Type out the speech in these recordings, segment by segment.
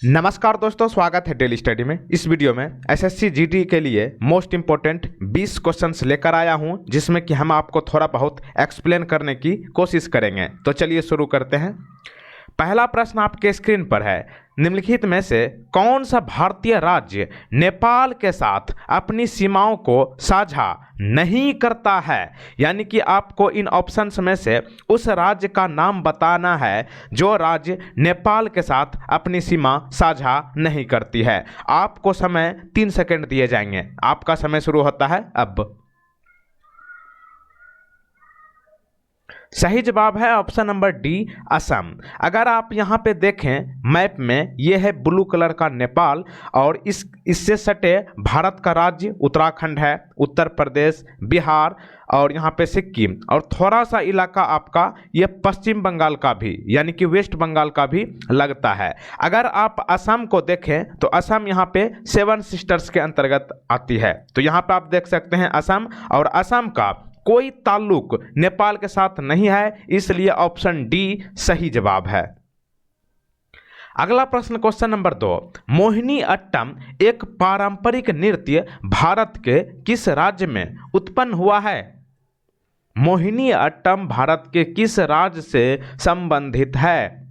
नमस्कार दोस्तों, स्वागत है डेली स्टडी में। इस वीडियो में एसएससी जीडी के लिए मोस्ट इंपॉर्टेंट 20 क्वेश्चंस लेकर आया हूं, जिसमें कि हम आपको थोड़ा बहुत एक्सप्लेन करने की कोशिश करेंगे। तो चलिए शुरू करते हैं। पहला प्रश्न आपके स्क्रीन पर है, निम्नलिखित में से कौन सा भारतीय राज्य नेपाल के साथ अपनी सीमाओं को साझा नहीं करता है। यानी कि आपको इन ऑप्शंस में से उस राज्य का नाम बताना है जो राज्य नेपाल के साथ अपनी सीमा साझा नहीं करती है। आपको समय 3 सेकंड दिए जाएंगे। आपका समय शुरू होता है अब। सही जवाब है ऑप्शन नंबर डी, असम। अगर आप यहाँ पे देखें मैप में, ये है ब्लू कलर का नेपाल और इससे सटे भारत का राज्य उत्तराखंड है, उत्तर प्रदेश, बिहार और यहाँ पे सिक्किम, और थोड़ा सा इलाका आपका ये पश्चिम बंगाल का भी यानी कि वेस्ट बंगाल का भी लगता है। अगर आप असम को देखें तो असम यहाँ पे 7 सिस्टर्स के अंतर्गत आती है। तो यहाँ पे आप देख सकते हैं असम, और असम का कोई ताल्लुक नेपाल के साथ नहीं है, इसलिए ऑप्शन डी सही जवाब है। अगला प्रश्न, क्वेश्चन नंबर 2, मोहिनी अट्टम एक पारंपरिक नृत्य भारत के किस राज्य में उत्पन्न हुआ है। मोहिनी अट्टम भारत के किस राज्य से संबंधित है।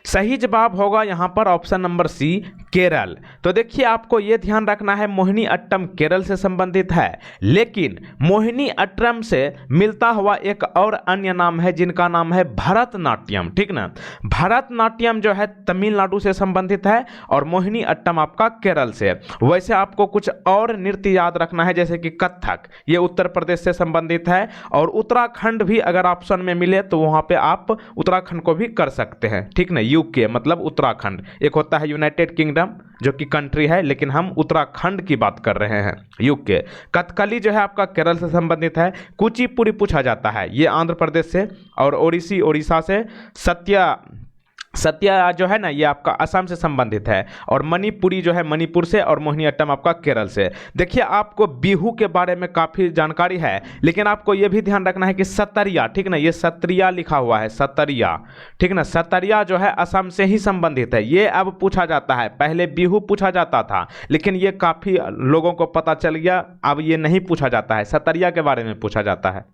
सही जवाब होगा यहां पर ऑप्शन नंबर सी, केरल। तो देखिए, आपको यह ध्यान रखना है मोहिनी अट्टम केरल से संबंधित है, लेकिन मोहिनी अट्टम से मिलता हुआ एक और अन्य नाम है जिनका नाम है भरतनाट्यम। ठीक ना, भरतनाट्यम जो है तमिलनाडु से संबंधित है और मोहिनी अट्टम आपका केरल से। वैसे आपको कुछ और नृत्य याद रखना है, जैसे कि कथक, ये उत्तर प्रदेश से संबंधित है, और उत्तराखंड भी अगर ऑप्शन में मिले तो वहां पे आप उत्तराखंड को भी कर सकते हैं। ठीक ना, यूके मतलब उत्तराखंड, एक होता है यूनाइटेड किंगडम जो कि कंट्री है, लेकिन हम उत्तराखंड की बात कर रहे हैं, यूके। कथकली जो है आपका केरल से संबंधित है। कुचिपुड़ी पूछा जाता है, ये आंध्र प्रदेश से, और ओडिसी ओडिशा से। सत्या जो है ना, ये आपका असम से संबंधित है, और मणिपुरी जो है मणिपुर से, और मोहिनी अट्टम आपका केरल से। देखिए, आपको बिहू के बारे में काफ़ी जानकारी है, लेकिन आपको ये भी ध्यान रखना है कि सतरिया, ठीक ना, ये सत्रिया लिखा हुआ है, सतरिया। ठीक ना, सतरिया जो है असम से ही संबंधित है। ये अब पूछा जाता है, पहले बिहू पूछा जाता था, लेकिन ये काफ़ी लोगों को पता चल गया, अब ये नहीं पूछा जाता है, सतरिया के बारे में पूछा जाता है।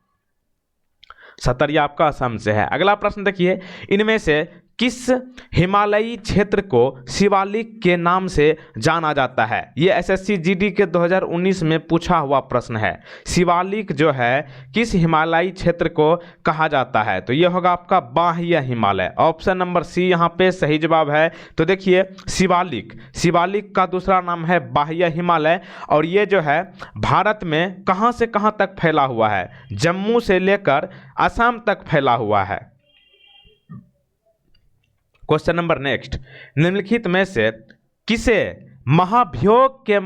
सतरिया आपका असम से है। अगला प्रश्न देखिए, इनमें से किस हिमालयी क्षेत्र को शिवालिक के नाम से जाना जाता है। यह एसएससी जीडी के 2019 में पूछा हुआ प्रश्न है। शिवालिक जो है किस हिमालयी क्षेत्र को कहा जाता है। तो यह होगा आपका बाह्य हिमालय। ऑप्शन नंबर सी यहाँ पे सही जवाब है। तो देखिए, शिवालिक का दूसरा नाम है बाह्य हिमालय, और ये जो है भारत में कहाँ से कहाँ तक फैला हुआ है, जम्मू से लेकर असम तक फैला हुआ है। क्वेश्चन नंबर नेक्स्ट, निम्नलिखित में से किसे महाभियोग के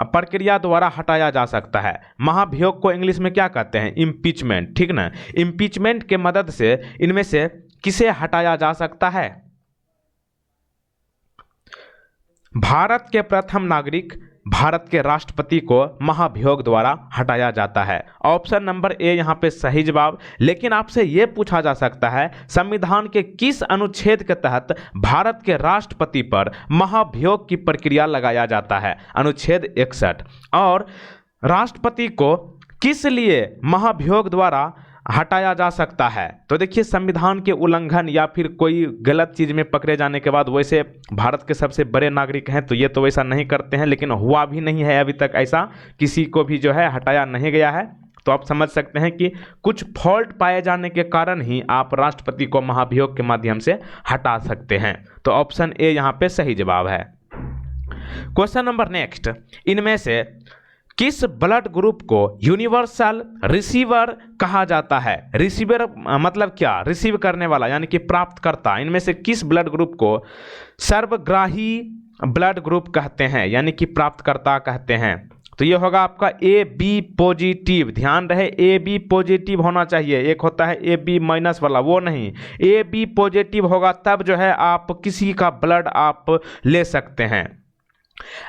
प्रक्रिया द्वारा हटाया जा सकता है। महाभियोग को इंग्लिश में क्या कहते हैं, इम्पीचमेंट। ठीक ना, इम्पीचमेंट के मदद से इनमें से किसे हटाया जा सकता है। भारत के प्रथम नागरिक, भारत के राष्ट्रपति को महाभियोग द्वारा हटाया जाता है। ऑप्शन नंबर ए यहाँ पे सही जवाब। लेकिन आपसे ये पूछा जा सकता है, संविधान के किस अनुच्छेद के तहत भारत के राष्ट्रपति पर महाभियोग की प्रक्रिया लगाया जाता है। अनुच्छेद 61। और राष्ट्रपति को किस लिए महाभियोग द्वारा हटाया जा सकता है। तो देखिए, संविधान के उल्लंघन या फिर कोई गलत चीज़ में पकड़े जाने के बाद, वैसे भारत के सबसे बड़े नागरिक हैं तो ये तो वैसा नहीं करते हैं, लेकिन हुआ भी नहीं है अभी तक, ऐसा किसी को भी जो है हटाया नहीं गया है। तो आप समझ सकते हैं कि कुछ फॉल्ट पाए जाने के कारण ही आप राष्ट्रपति को महाभियोग के माध्यम से हटा सकते हैं। तो ऑप्शन ए यहाँ पे सही जवाब है। क्वेश्चन नंबर नेक्स्ट, इनमें से किस ब्लड ग्रुप को यूनिवर्सल रिसीवर कहा जाता है। रिसीवर मतलब क्या, रिसीव करने वाला यानी कि प्राप्तकर्ता। इनमें से किस ब्लड ग्रुप को सर्वग्राही ब्लड ग्रुप कहते हैं, यानी कि प्राप्तकर्ता कहते हैं। तो ये होगा आपका ए बी पॉजिटिव। ध्यान रहे, ए बी पॉजिटिव होना चाहिए। एक होता है ए बी माइनस वाला, वो नहीं, ए बी पॉजिटिव होगा तब जो है आप किसी का ब्लड आप ले सकते हैं।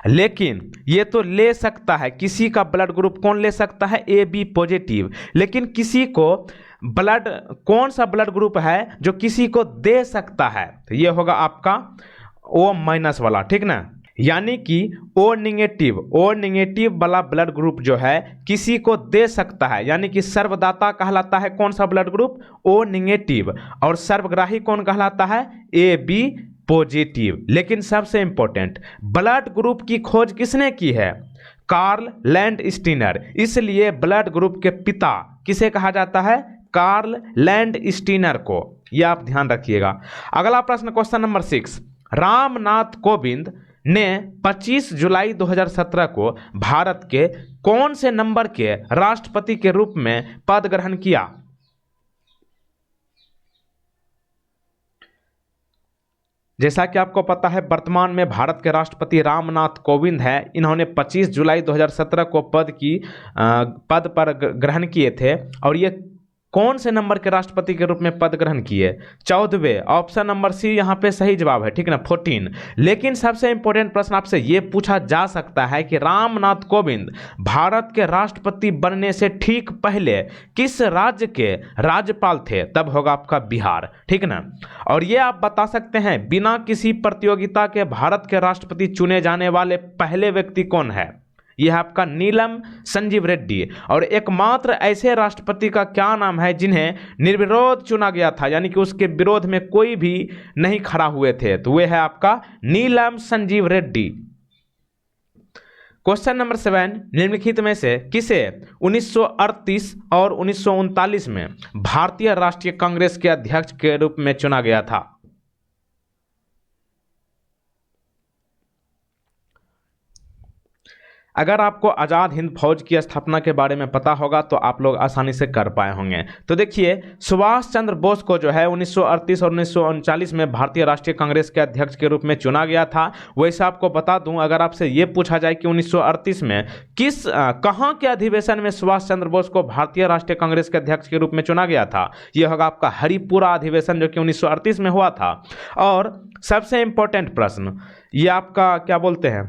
लेकिन ये तो ले सकता है, किसी का ब्लड ग्रुप कौन ले सकता है, ए बी पॉजिटिव। लेकिन किसी को कौन सा ब्लड ग्रुप है जो किसी को दे सकता है, तो ये होगा आपका ओ माइनस वाला, ठीक ना। यानी कि ओ नेगेटिव वाला ब्लड ग्रुप जो है किसी को दे सकता है, यानी कि सर्वदाता कहलाता है कौन सा ब्लड ग्रुप, ओ नेगेटिव, और सर्वग्राही कौन कहलाता है, ए बी पॉजिटिव। लेकिन सबसे इंपॉर्टेंट, ब्लड ग्रुप की खोज किसने की है, कार्ल लैंडस्टीनर। इसलिए ब्लड ग्रुप के पिता किसे कहा जाता है, कार्ल लैंडस्टीनर को। यह आप ध्यान रखिएगा। अगला प्रश्न, क्वेश्चन नंबर 6, रामनाथ कोविंद ने 25 जुलाई 2017 को भारत के कौन से नंबर के राष्ट्रपति के रूप में पद ग्रहण किया। जैसा कि आपको पता है वर्तमान में भारत के राष्ट्रपति रामनाथ कोविंद हैं। इन्होंने 25 जुलाई 2017 को पद पर ग्रहण किए थे। और ये कौन से नंबर के राष्ट्रपति के रूप में पद ग्रहण किए, 14वें। ऑप्शन नंबर सी यहाँ पे सही जवाब है, ठीक ना, 14। लेकिन सबसे इंपॉर्टेंट प्रश्न आपसे ये पूछा जा सकता है कि रामनाथ कोविंद भारत के राष्ट्रपति बनने से ठीक पहले किस राज्य के राज्यपाल थे, तब होगा आपका बिहार, ठीक ना। और ये आप बता सकते हैं बिना किसी प्रतियोगिता के भारत के राष्ट्रपति चुने जाने वाले पहले व्यक्ति कौन है, यह है आपका नीलम संजीव रेड्डी। और एकमात्र ऐसे राष्ट्रपति का क्या नाम है जिन्हें निर्विरोध चुना गया था, यानी कि उसके विरोध में कोई भी नहीं खड़ा हुए थे, तो वह है आपका नीलम संजीव रेड्डी। क्वेश्चन नंबर 7, निम्नलिखित में से किसे 1938 और 1939 में भारतीय राष्ट्रीय कांग्रेस के अध्यक्ष के रूप में चुना गया था। अगर आपको आज़ाद हिंद फौज की स्थापना के बारे में पता होगा तो आप लोग आसानी से कर पाए होंगे। तो देखिए, सुभाष चंद्र बोस को जो है 1938 और 1939 में भारतीय राष्ट्रीय कांग्रेस के अध्यक्ष के रूप में चुना गया था। वैसे आपको बता दूं, अगर आपसे ये पूछा जाए कि 1938 में कहाँ के अधिवेशन में सुभाष चंद्र बोस को भारतीय राष्ट्रीय कांग्रेस के अध्यक्ष के रूप में चुना गया था, यह होगा आपका हरिपुरा अधिवेशन, जो कि 1938 में हुआ था। और सबसे इंपॉर्टेंट प्रश्न, ये आपका क्या बोलते हैं,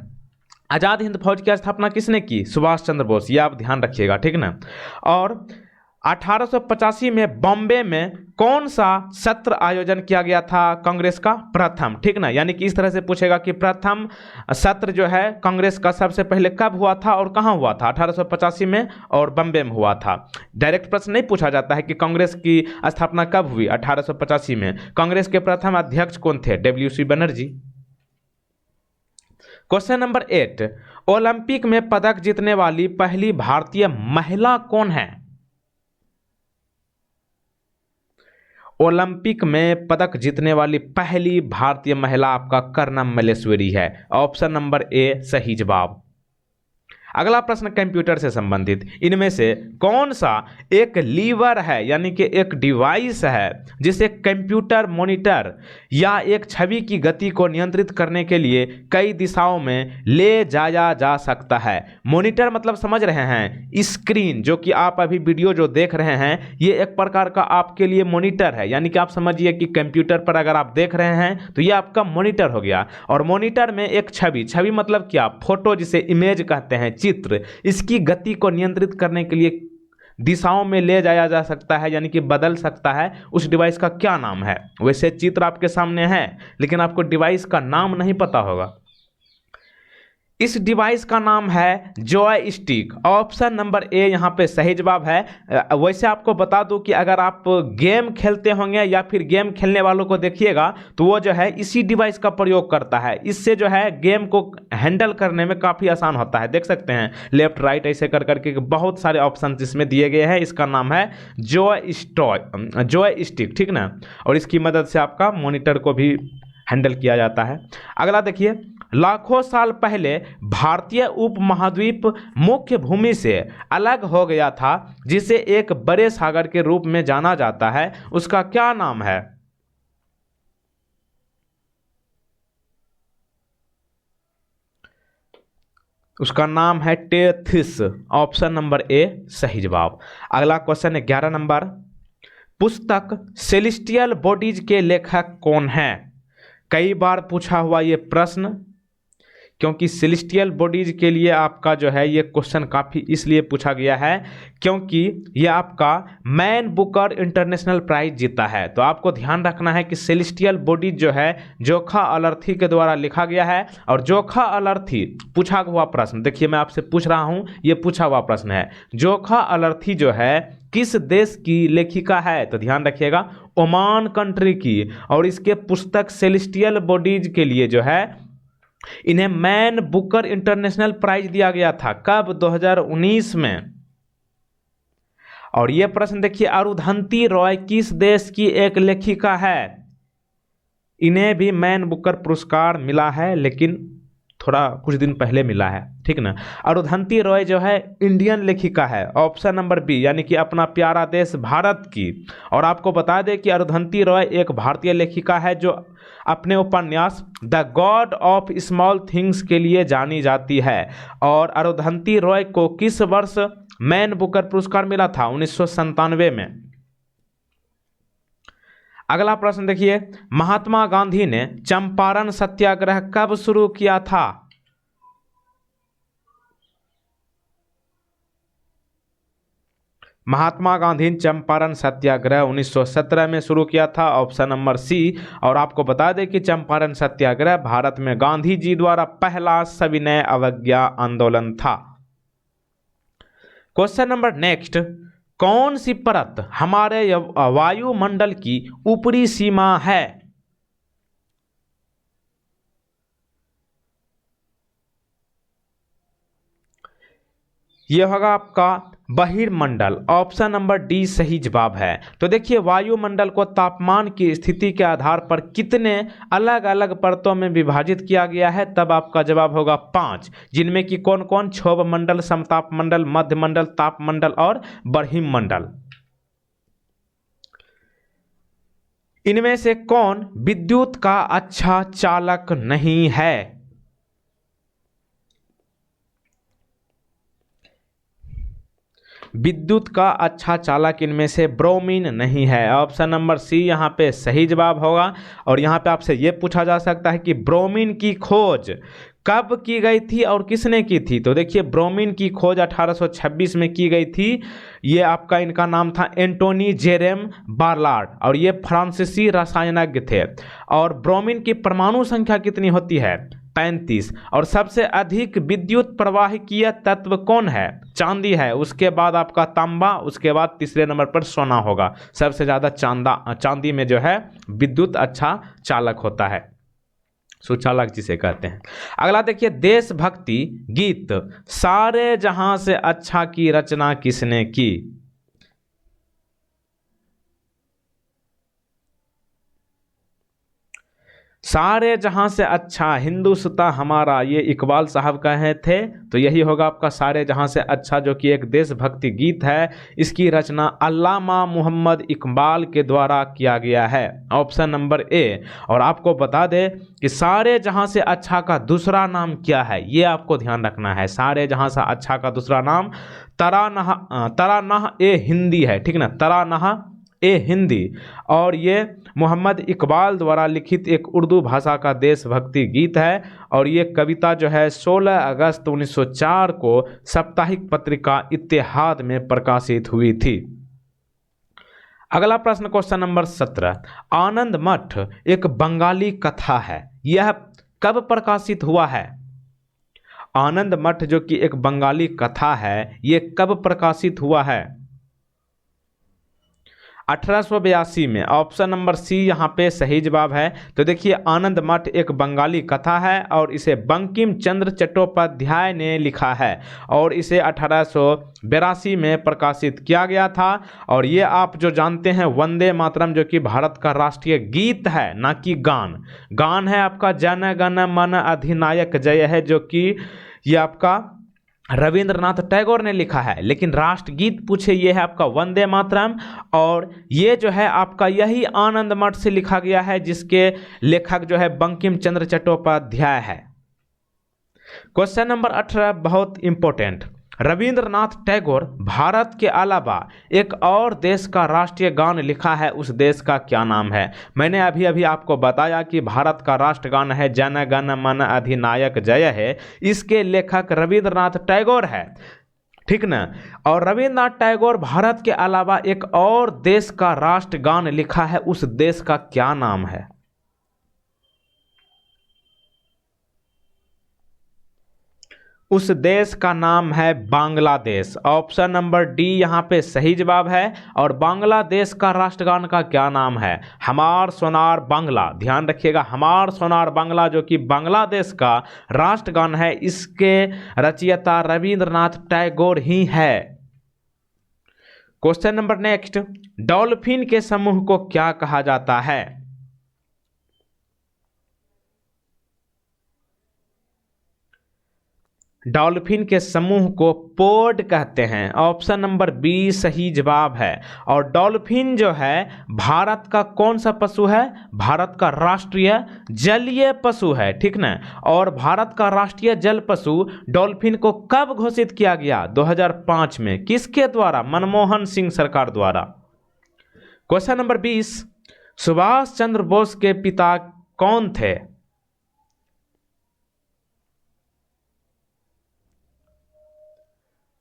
आज़ाद हिंद फौज की स्थापना किसने की, सुभाष चंद्र बोस। ये आप ध्यान रखिएगा, ठीक ना। और 1885 में बॉम्बे में कौन सा सत्र आयोजन किया गया था कांग्रेस का, प्रथम, ठीक ना। यानी कि इस तरह से पूछेगा कि प्रथम सत्र जो है कांग्रेस का सबसे पहले कब हुआ था और कहाँ हुआ था, 1885 में और बॉम्बे में हुआ था। डायरेक्ट प्रश्न नहीं पूछा जाता है कि कांग्रेस की स्थापना कब हुई, 1885 में। कांग्रेस के प्रथम अध्यक्ष कौन थे, WC Banerjee. Question number 8, Olympic में पदक जीतने वाली पहली भारतीय महिला कौन है। ओलंपिक में पदक जीतने वाली पहली भारतीय महिला आपका कर्णम मल्लेश्वरी है। ऑप्शन नंबर ए सही जवाब। अगला प्रश्न कंप्यूटर से संबंधित, इनमें से कौन सा एक लीवर है, यानी कि एक डिवाइस है जिसे कंप्यूटर मॉनिटर या एक छवि की गति को नियंत्रित करने के लिए कई दिशाओं में ले जाया जा सकता है। मॉनिटर मतलब समझ रहे हैं, स्क्रीन, जो कि आप अभी वीडियो जो देख रहे हैं ये एक प्रकार का आपके लिए मॉनिटर है। यानी कि आप समझिए कि कंप्यूटर पर अगर आप देख रहे हैं तो ये आपका मॉनिटर हो गया। और मॉनिटर में एक छवि मतलब क्या, फोटो, जिसे इमेज कहते हैं, चित्र, इसकी गति को नियंत्रित करने के लिए दिशाओं में ले जाया जा सकता है, यानी कि बदल सकता है। उस डिवाइस का क्या नाम है। वैसे चित्र आपके सामने है लेकिन आपको डिवाइस का नाम नहीं पता होगा। इस डिवाइस का नाम है Joy stick. Option number A यहाँ पे सही जवाब है। वैसे आपको बता दूं कि अगर आप गेम खेलते होंगे या फिर गेम खेलने वालों को देखिएगा तो वो जो है इसी डिवाइस का प्रयोग करता है। इससे जो है गेम को हैंडल करने में काफ़ी आसान होता है। देख सकते हैं लेफ्ट राइट ऐसे कर करके बहुत सारे ऑप्शन इसमें दिए गए हैं। इसका नाम है जॉय स्टिक, ठीक ना। और इसकी मदद से आपका मॉनिटर को भी हैंडल किया जाता है। अगला देखिए, लाखों साल पहले भारतीय उपमहाद्वीप मुख्य भूमि से अलग हो गया था, जिसे एक बड़े सागर के रूप में जाना जाता है, उसका क्या नाम है। उसका नाम है टेथिस। ऑप्शन नंबर ए सही जवाब। अगला क्वेश्चन है 11 नंबर, पुस्तक सेलेस्टियल बॉडीज के लेखक कौन है। कई बार पूछा हुआ ये प्रश्न, क्योंकि सेलेस्टियल बॉडीज के लिए आपका जो है ये क्वेश्चन काफ़ी इसलिए पूछा गया है क्योंकि ये आपका मैन बुकर इंटरनेशनल प्राइज जीता है। तो आपको ध्यान रखना है कि सेलेस्टियल बॉडीज जो है जोखा अलर्थी के द्वारा लिखा गया है। और जोखा अलर्थी पूछा हुआ प्रश्न, देखिए मैं आपसे पूछ रहा हूँ, ये पूछा हुआ प्रश्न है, जोखा अलर्थी जो है किस देश की लेखिका है? तो ध्यान रखिएगा, ओमान कंट्री की। और इसके पुस्तक सेलेस्टियल बॉडीज के लिए जो है इन्हें मैन बुकर इंटरनेशनल प्राइज दिया गया था। कब? 2019 में। और यह प्रश्न देखिए, अरुंधति रॉय किस देश की एक लेखिका है? इन्हें भी मैन बुकर पुरस्कार मिला है, लेकिन थोड़ा कुछ दिन पहले मिला है, ठीक ना। अरुंधति रॉय जो है इंडियन लेखिका है, ऑप्शन नंबर बी, यानी कि अपना प्यारा देश भारत की। और आपको बता दें कि अरुंधति रॉय एक भारतीय लेखिका है जो अपने उपन्यास the God of small things के लिए जानी जाती है। और अरुंधति रॉय को किस वर्ष मैन बुकर पुरस्कार मिला था? 1997 में। अगला प्रश्न देखिए, महात्मा गांधी ने चंपारण सत्याग्रह कब शुरू किया था? महात्मा गांधी ने चंपारण सत्याग्रह 1917 में शुरू किया था, ऑप्शन नंबर सी। और आपको बता दें कि चंपारण सत्याग्रह भारत में गांधी जी द्वारा पहला सविनय अवज्ञा आंदोलन था। क्वेश्चन नंबर नेक्स्ट, कौन सी परत हमारे वायुमंडल की ऊपरी सीमा है? यह होगा आपका बहिर्मंडल, ऑप्शन नंबर डी सही जवाब है। तो देखिए, वायुमंडल को तापमान की स्थिति के आधार पर कितने अलग अलग परतों में विभाजित किया गया है? तब आपका जवाब होगा 5, जिनमें कि कौन कौन? क्षोभ मंडल, समताप मंडल, मध्य मंडल, ताप मंडल और बरहिम मंडल। इनमें से कौन विद्युत का अच्छा चालक नहीं है? विद्युत का अच्छा चालक इनमें से ब्रोमीन नहीं है, ऑप्शन नंबर सी यहाँ पे सही जवाब होगा। और यहाँ पे आपसे ये पूछा जा सकता है कि ब्रोमीन की खोज कब की गई थी और किसने की थी? तो देखिए, ब्रोमीन की खोज 1826 में की गई थी। ये आपका इनका नाम था एंटोनी जेरेम बार्लार्ड, और ये फ्रांसीसी रसायनज्ञ थे। और ब्रोमीन की परमाणु संख्या कितनी होती है? 35। और सबसे अधिक विद्युत प्रवाहकीय तत्व कौन है? चांदी है। उसके बाद आपका तांबा, उसके बाद तीसरे नंबर पर सोना होगा। सबसे ज़्यादा चांदी में जो है विद्युत अच्छा चालक होता है, सुचालक जिसे कहते हैं। अगला देखिए, देशभक्ति गीत सारे जहां से अच्छा की रचना किसने की? सारे जहां से अच्छा हिंदुस्तां हमारा, ये इकबाल साहब कहे थे। तो यही होगा आपका सारे जहां से अच्छा, जो कि एक देशभक्ति गीत है। इसकी रचना अल्लामा मोहम्मद इकबाल के द्वारा किया गया है, ऑप्शन नंबर ए। और आपको बता दें कि सारे जहां से अच्छा का दूसरा नाम क्या है, ये आपको ध्यान रखना है। सारे जहां से अच्छा का दूसरा नाम तरानह ए हिंदी है, ठीक ना, तरानह ए हिंदी। और ये मोहम्मद इकबाल द्वारा लिखित एक उर्दू भाषा का देशभक्ति गीत है। और ये कविता जो है 16 अगस्त 1904 को साप्ताहिक पत्रिका इत्तेहाद में प्रकाशित हुई थी। अगला प्रश्न, क्वेश्चन नंबर 17, आनंद मठ एक बंगाली कथा है, यह कब प्रकाशित हुआ है? आनंद मठ जो कि एक बंगाली कथा है, यह कब प्रकाशित हुआ है? 1882 में, ऑप्शन नंबर सी यहाँ पे सही जवाब है। तो देखिए, आनंद मठ एक बंगाली कथा है और इसे बंकिम चंद्र चट्टोपाध्याय ने लिखा है और इसे 1882 में प्रकाशित किया गया था। और ये आप जो जानते हैं, वंदे मातरम जो कि भारत का राष्ट्रीय गीत है, ना कि गान। गान है आपका जन गण मन अधिनायक जय है, जो कि ये आपका रविंद्रनाथ टैगोर ने लिखा है। लेकिन राष्ट्रगीत पूछे, ये है आपका वंदे मातरम। और ये जो है आपका यही आनंद मठ से लिखा गया है, जिसके लेखक जो है बंकिम चंद्र चट्टोपाध्याय है। क्वेश्चन नंबर 18 बहुत इंपॉर्टेंट, रविंद्रनाथ टैगोर भारत के अलावा एक और देश का राष्ट्रीय गान लिखा है, उस देश का क्या नाम है? मैंने अभी अभी आपको बताया कि भारत का राष्ट्रगान है जन गण मन अधिनायक जय है, इसके लेखक रविंद्रनाथ टैगोर है, ठीक ना। और रविंद्रनाथ टैगोर भारत के अलावा एक और देश का राष्ट्रगान लिखा है, उस देश का क्या नाम है? उस देश का नाम है बांग्लादेश। ऑप्शन नंबर डी यहाँ पे सही जवाब है। और बांग्लादेश का राष्ट्रगान का क्या नाम है? हमार सोनार बांग्ला। ध्यान रखिएगा, हमार सोनार बांग्ला जो कि बांग्लादेश का राष्ट्रगान है, इसके रचयिता रविंद्रनाथ टैगोर ही है। क्वेश्चन नंबर नेक्स्ट, डॉल्फिन के समूह को क्या कहा जाता है? डॉल्फिन के समूह को पोड कहते हैं। ऑप्शन नंबर बी सही जवाब है। और डॉल्फिन जो है भारत का कौन सा पशु है? भारत का राष्ट्रीय जलीय पशु है, ठीक ना। और भारत का राष्ट्रीय जल पशु डॉल्फिन को कब घोषित किया गया? 2005 में। किसके द्वारा? मनमोहन सिंह सरकार द्वारा। क्वेश्चन नंबर 20, सुभाष चंद्र बोस के पिता कौन थे?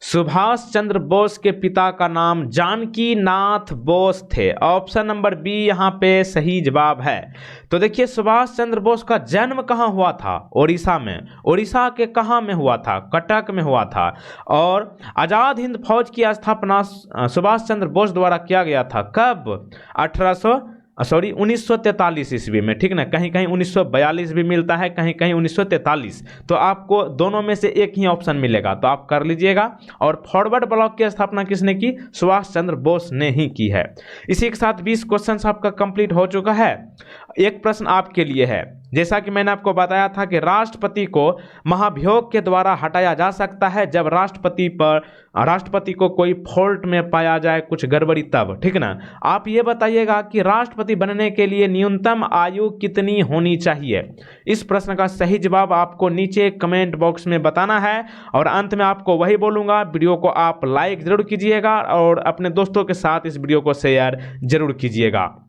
सुभाष चंद्र बोस के पिता का नाम जानकी नाथ बोस थे। ऑप्शन नंबर बी यहाँ पे सही जवाब है। तो देखिए, सुभाष चंद्र बोस का जन्म कहाँ हुआ था? ओडिशा में। ओडिशा के कहाँ में हुआ था? कटक में हुआ था। और आज़ाद हिंद फौज की स्थापना सुभाष चंद्र बोस द्वारा किया गया था। कब? 1943 ईस्वी में, ठीक ना। कहीं कहीं 1942 भी मिलता है, कहीं कहीं 1943। तो आपको दोनों में से एक ही ऑप्शन मिलेगा, तो आप कर लीजिएगा। और फॉरवर्ड ब्लॉक की स्थापना किसने की? सुभाष चंद्र बोस ने ही की है। इसी के साथ 20 क्वेश्चन आपका कंप्लीट हो चुका है। एक प्रश्न आपके लिए है, जैसा कि मैंने आपको बताया था कि राष्ट्रपति को महाभियोग के द्वारा हटाया जा सकता है जब राष्ट्रपति को कोई फॉल्ट में पाया जाए, कुछ गड़बड़ी, तब, ठीक ना। आप ये बताइएगा कि राष्ट्रपति बनने के लिए न्यूनतम आयु कितनी होनी चाहिए? इस प्रश्न का सही जवाब आपको नीचे कमेंट बॉक्स में बताना है। और अंत में आपको वही बोलूँगा, वीडियो को आप लाइक जरूर कीजिएगा और अपने दोस्तों के साथ इस वीडियो को शेयर जरूर कीजिएगा।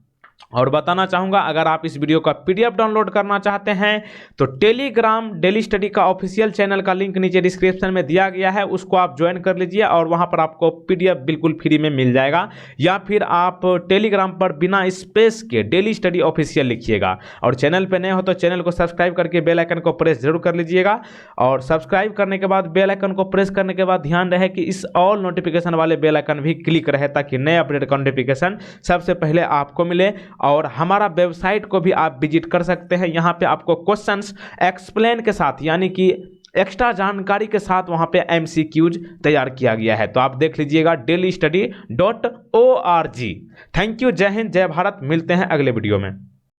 और बताना चाहूँगा, अगर आप इस वीडियो का पीडीएफ डाउनलोड करना चाहते हैं तो टेलीग्राम डेली स्टडी का ऑफिशियल चैनल का लिंक नीचे डिस्क्रिप्शन में दिया गया है, उसको आप ज्वाइन कर लीजिए और वहाँ पर आपको पीडीएफ बिल्कुल फ्री में मिल जाएगा। या फिर आप टेलीग्राम पर बिना स्पेस के डेली स्टडी ऑफिशियल लिखिएगा। और चैनल पर नए हो तो चैनल को सब्सक्राइब करके बेल आइकन को प्रेस जरूर कर लीजिएगा। और सब्सक्राइब करने के बाद बेल आइकन को प्रेस करने के बाद ध्यान रहे कि इस ऑल नोटिफिकेशन वाले बेल आइकन भी क्लिक रहे, ताकि नए अपडेट का नोटिफिकेशन सबसे पहले आपको मिले। और हमारा वेबसाइट को भी आप विजिट कर सकते हैं। यहाँ पे आपको क्वेश्चंस एक्सप्लेन के साथ, यानी कि एक्स्ट्रा जानकारी के साथ वहाँ पे MCQs तैयार किया गया है, तो आप देख लीजिएगा dailystudy.org। थैंक यू, जय हिंद, जय भारत। मिलते हैं अगले वीडियो में।